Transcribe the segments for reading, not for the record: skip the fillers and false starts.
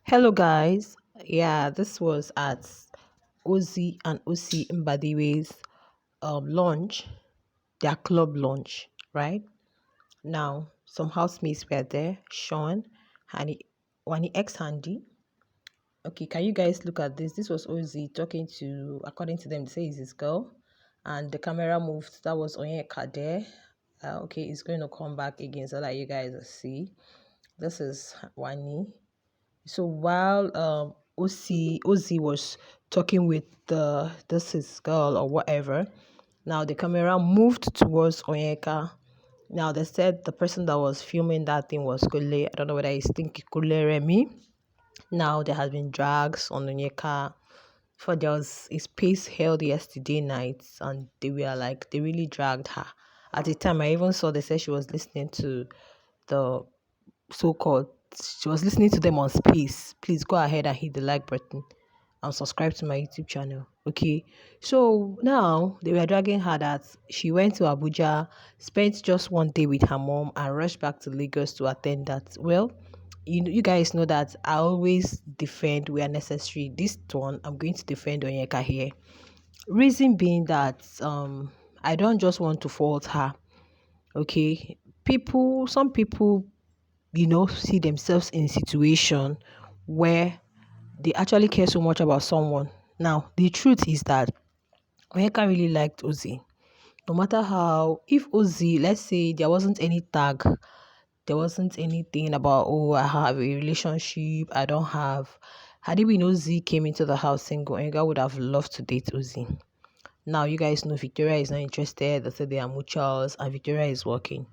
Hello guys. Yeah, this was at Ozee and Osi Mbadiwe's launch, their club launch, right? Now, some housemates were there, Sean, Hani, Wani ex Handy. Okay, can you guys look at this? This was Ozee talking to, according to them, they say it's his girl. And the camera moved. That was Onyeka there. Okay, it's going to come back again so that you guys see. This is Wani. So while Ozzy was talking with this his girl or whatever, now the camera moved towards Onyeka. Now they said the person that was filming that thing was Kule. I don't know whether he's thinking Kule Remy. Now there has been drags on Onyeka. For there was a space held yesterday night, and they really dragged her. At the time, I even saw they said she was listening to the so-called she was listening to them on space. Please go ahead and hit the like button and subscribe to my YouTube channel. Okay, so now they were dragging her that she went to Abuja, spent just one day with her mom, and rushed back to Lagos to attend that. Well, you guys know that I always defend where necessary. This one I'm going to defend Onyeka here. Reason being that I don't just want to fault her. Okay, some people see themselves in a situation where they actually care so much about someone. Now, the truth is that Onyeka really liked Ozzy. No matter how, if Ozzy, let's say there wasn't any tag, there wasn't anything about, oh, I have a relationship, I don't have. Had it been Ozzy came into the house single, Onyeka would have loved to date Ozzy. Now, you guys know Victoria is not interested. They said they are mutuals and Victoria is working.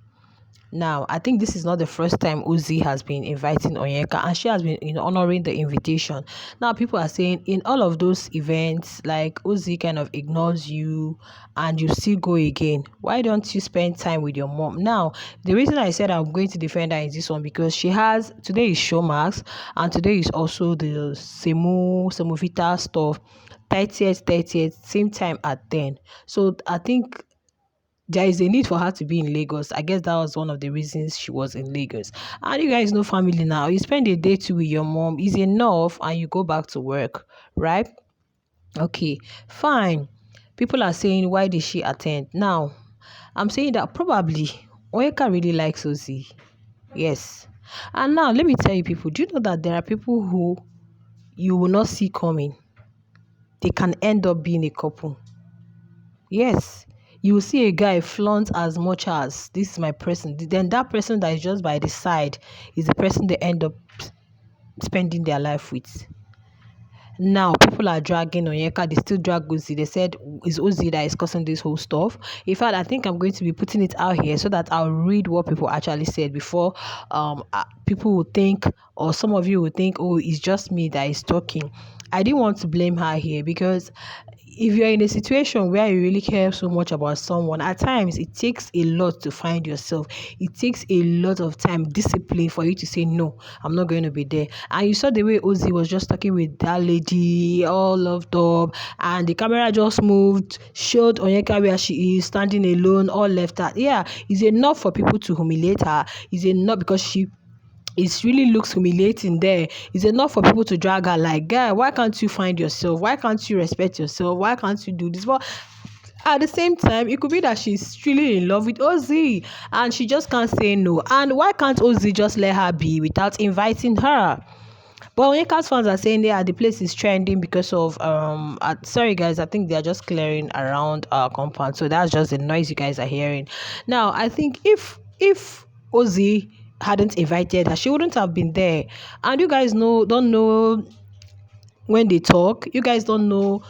Now, I think this is not the first time Ozee has been inviting Onyeka, and she has been, honoring the invitation. Now, people are saying in all of those events, like Ozee kind of ignores you, and you still go again. Why don't you spend time with your mom? Now, the reason I said I'm going to defend her is this one because today is Showmax, and today is also the Semovita stuff. 30th, same time at 10. So I think there is a need for her to be in Lagos. I guess that was one of the reasons she was in Lagos. And you guys know family now. You spend a day two with your mom is enough and you go back to work, right? Okay, fine. People are saying, why did she attend? Now, I'm saying that probably Onyeka really likes Ozzy. Yes. And now, let me tell you people, do you know that there are people who you will not see coming? They can end up being a couple. Yes, you will see a guy flaunt as much as this is my person. Then that person that is just by the side is the person they end up spending their life with. Now people are dragging Onyeka, they still drag Ozzy. They said it's Ozzy that is causing this whole stuff. In fact, I think I'm going to be putting it out here so that I'll read what people actually said before people will think, or some of you will think, oh, it's just me that is talking. I didn't want to blame her here because if you're in a situation where you really care so much about someone, at times it takes a lot to find yourself. It takes a lot of time, discipline for you to say, no, I'm not going to be there. And you saw the way Ozzy was just talking with that lady, all loved up, and the camera just moved, showed Onyeka where she is, standing alone, all left her. Yeah, it's enough for people to humiliate her. It's enough because it really looks humiliating there. It's enough for people to drag her like, guy, why can't you find yourself? Why can't you respect yourself? Why can't you do this? But at the same time, it could be that she's really in love with Ozzy and she just can't say no. And why can't Ozzy just let her be without inviting her? But Onyeka's fans are saying the place is trending because of sorry guys, I think they are just clearing around our compound. So that's just the noise you guys are hearing. Now I think if Ozzy hadn't invited her, she wouldn't have been there. And you guys don't know when they talk, you guys don't know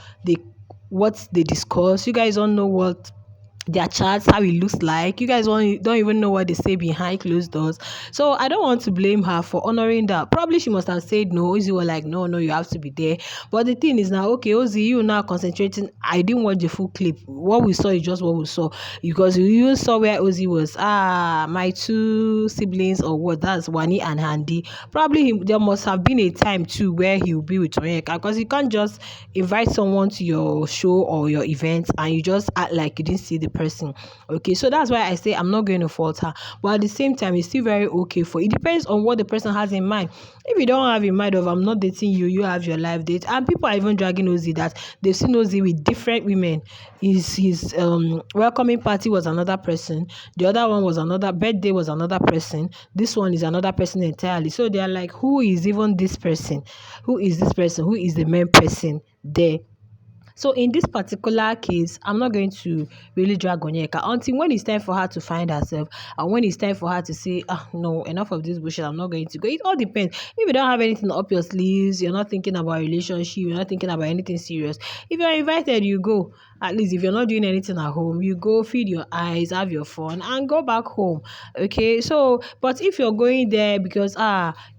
what they discuss, you guys don't know what their chats, how it looks like. You guys don't even know what they say behind closed doors. So I don't want to blame her for honoring that. Probably she must have said no. Ozzy were like, no, you have to be there. But the thing is now, okay, Ozzy, you now concentrating. I didn't watch the full clip. What we saw is just what we saw. Because we even saw where Ozzy was. My two siblings or what, that's Wani and Handy. Probably there must have been a time too where he will be with Onyeka. Because you can't just invite someone to your show or your event and you just act like you didn't see the person. Okay, so that's why I say I'm not going to fault her. But at the same time, it's still very okay for it depends on what the person has in mind. If you don't have in mind of I'm not dating you, you have your life date, and people are even dragging Ozee that they've seen Ozee with different women. His welcoming party was another person, the other one was another, birthday was another person, this one is another person entirely. So they are like, who is even this person? Who is this person? Who is the main person there? So in this particular case, I'm not going to really drag Onyeka until when it's time for her to find herself and when it's time for her to say, no, enough of this bullshit, I'm not going to go. It all depends. If you don't have anything up your sleeves, you're not thinking about a relationship, you're not thinking about anything serious. If you're invited, you go. At least if you're not doing anything at home, you go feed your eyes, have your fun, and go back home. Okay. So, but if you're going there because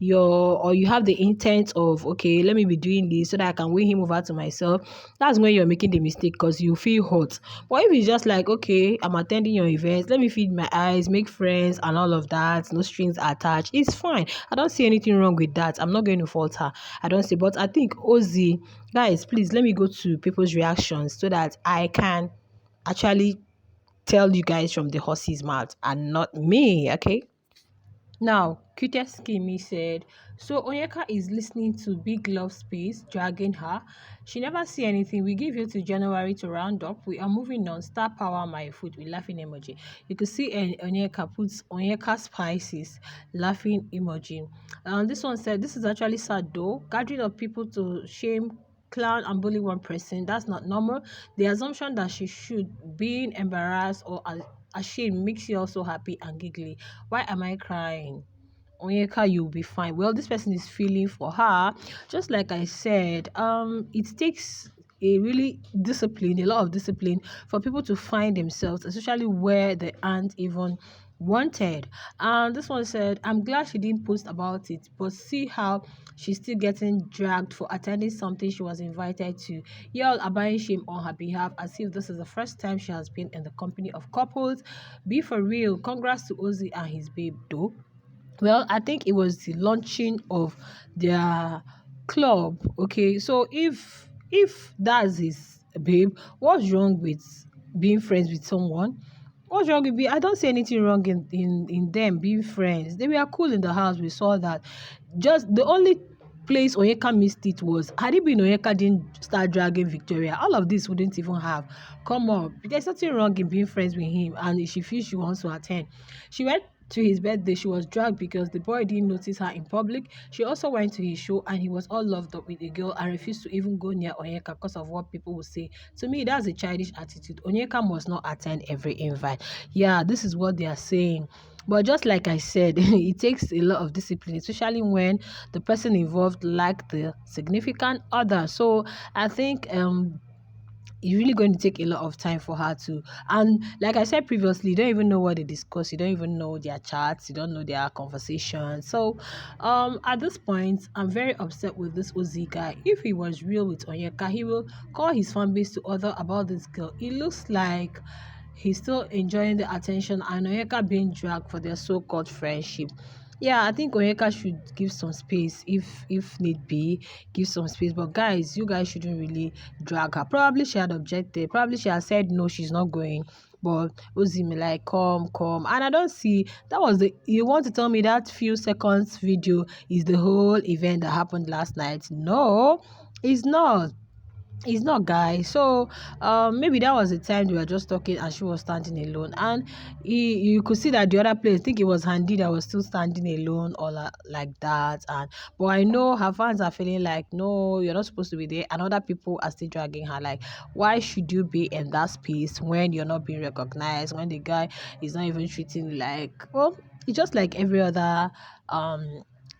you have the intent of, okay, let me be doing this so that I can win him over to myself, that's when you're making the mistake because you feel hot. But if it's just like, okay, I'm attending your events, let me feed my eyes, make friends, and all of that, no strings attached, it's fine. I don't see anything wrong with that. I'm not going to fault her. I don't see. But I think Ozee, guys, please let me go to people's reactions so that I can actually tell you guys from the horse's mouth and not me, okay? Now, cutest Kimi said, so Onyeka is listening to Big Love Space, dragging her. She never see anything. We give you to January to round up. We are moving on. Star power my food with laughing emoji. You could see Onyeka puts Onyeka spices, laughing emoji. This one said, this is actually sad though. Gathering of people to shame, clown and bully one person, that's not normal. The assumption that she should being embarrassed or ashamed makes you also happy and giggly. Why am I crying? Onyeka, you'll be fine. Well, this person is feeling for her. Just like I said, it takes a really discipline, a lot of discipline for people to find themselves, especially where they aren't even wanted. And this one said, I'm glad she didn't post about it, but see how she's still getting dragged for attending something she was invited to. Y'all are buying shame on her behalf as if this is the first time she has been in the company of couples. Be for real. Congrats to Ozee and his babe though. Well, I think it was the launching of their club. Okay, so if that's his babe, what's wrong with being friends with someone? What's wrong with me? I don't see anything wrong in them being friends. They were cool in the house. We saw that. Just the only place Onyeka missed it was had it been Onyeka didn't start dragging Victoria, all of this wouldn't even have come up. There's nothing wrong in being friends with him, and if she feels she wants to attend, she went to his birthday. She was dragged because the boy didn't notice her in public. She also went to his show and he was all loved up with a girl and refused to even go near Onyeka because of what people would say. To me, that's a childish attitude. Onyeka must not attend every invite. Yeah, this is what they are saying. But just like I said, it takes a lot of discipline, especially when the person involved like the significant other. So I think it's really going to take a lot of time for her to, and like I said previously, you don't even know what they discuss, you don't even know their chats, you don't know their conversations. So at this point I'm very upset with this Ozee guy. If he was real with Onyeka, he will call his fan base to order about this girl. It looks like he's still enjoying the attention and Onyeka being dragged for their so-called friendship. Yeah, I think Onyeka should give some space if need be, give some space. But guys, you guys shouldn't really drag her. Probably she had objected. Probably she had said no, she's not going. But Ozee me like, come. And I don't see that was the you want to tell me that few seconds video is the whole event that happened last night. No, it's not. It's not, guys. So maybe that was the time they were just talking and she was standing alone, and you could see that the other place, I think it was Handy that was still standing alone or like that. And but I know her fans are feeling like, no, you're not supposed to be there, and other people are still dragging her. Like, why should you be in that space when you're not being recognized, when the guy is not even treating you like, well, it's just like every other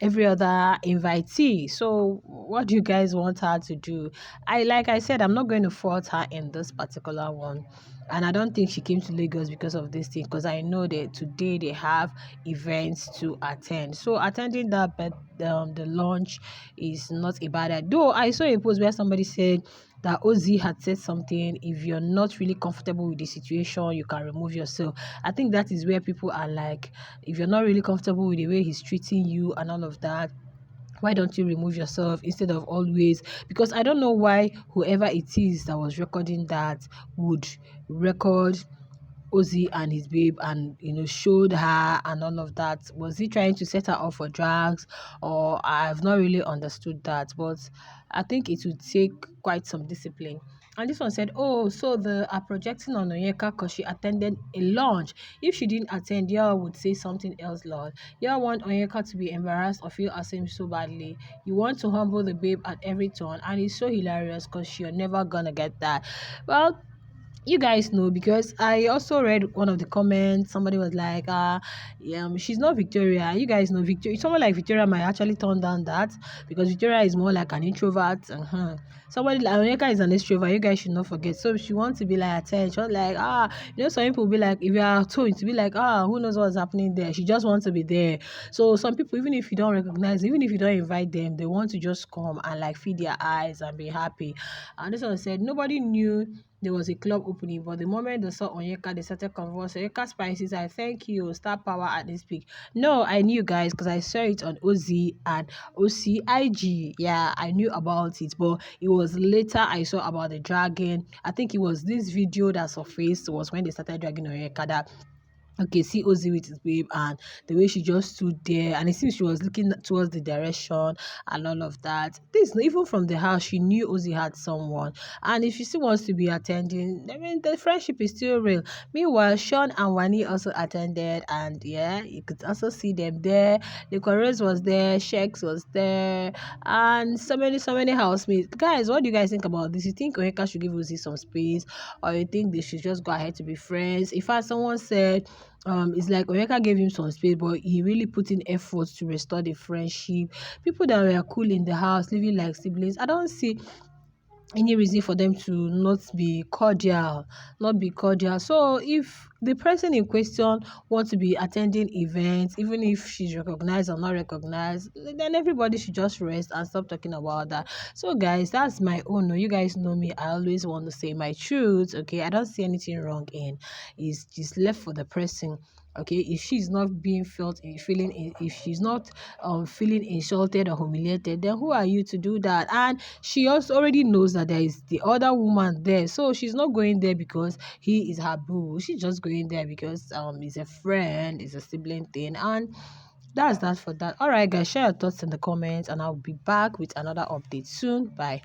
invitee. So what do you guys want her to do? Like I said, I'm not going to fault her in this particular one. And I don't think she came to Lagos because of this thing, because I know that today they have events to attend. So attending that, but the launch is not a bad idea. Though I saw a post where somebody said that Ozee had said something, if you're not really comfortable with the situation, you can remove yourself. I think that is where people are like, if you're not really comfortable with the way he's treating you and all of that, why don't you remove yourself instead of always, because I don't know why whoever it is that was recording that would record Ozee and his babe and showed her and all of that? Was he trying to set her up for drugs, or I've not really understood that, but I think it would take quite some discipline. And this one said, oh, so they are projecting on Onyeka because she attended a launch. If she didn't attend, y'all would say something else, Lord. Y'all want Onyeka to be embarrassed or feel ashamed so badly. You want to humble the babe at every turn, and it's so hilarious because you're never gonna get that. Well, you guys know, because I also read one of the comments. Somebody was like, yeah, she's not Victoria. You guys know Victoria. Someone like Victoria might actually turn down that, because Victoria is more like an introvert. Somebody like Onyeka is an extrovert. You guys should not forget. So if she wants to be like attention, like some people will be like, if you are told to be like, who knows what's happening there? She just wants to be there. So some people, even if you don't recognize, even if you don't invite them, they want to just come and like feed their eyes and be happy. And this one said nobody knew there was a club opening, but the moment they saw Onyeka, they started conversing. Onyeka Spices, I thank you, star power at this peak. No, I knew, guys, because I saw it on Ozee and OCIG. Yeah, I knew about it, but it was later I saw about the dragon. I think it was this video that surfaced was when they started dragging Onyeka, that okay, see Ozzy with his babe, and the way she just stood there, and it seems she was looking towards the direction and all of that. This, even from the house, she knew Ozzy had someone, and if she still wants to be attending, I mean, the friendship is still real. Meanwhile, Sean and Wani also attended, and yeah, you could also see them there. The Correas was there, Shex was there, and so many housemates. Guys, what do you guys think about this? You think Onyeka should give Ozzy some space, or you think they should just go ahead to be friends? In fact, someone said it's like Onyeka gave him some space, but he really put in efforts to restore the friendship. People that were cool in the house, living like siblings, I don't see any reason for them to not be cordial. So if the person in question wants to be attending events, even if she's recognized or not recognized, then everybody should just rest and stop talking about that. So guys, that's my own. You guys know me, I always want to say my truth. Okay, I don't see anything wrong in. It's just left for the person. Okay, if she's not being if she's not feeling insulted or humiliated, then who are you to do that? And she also already knows that there is the other woman there, so she's not going there because he is her boo. She's just going there because he's a friend, it's a sibling thing. And that's that for that. All right, guys, share your thoughts in the comments, and I'll be back with another update soon. Bye.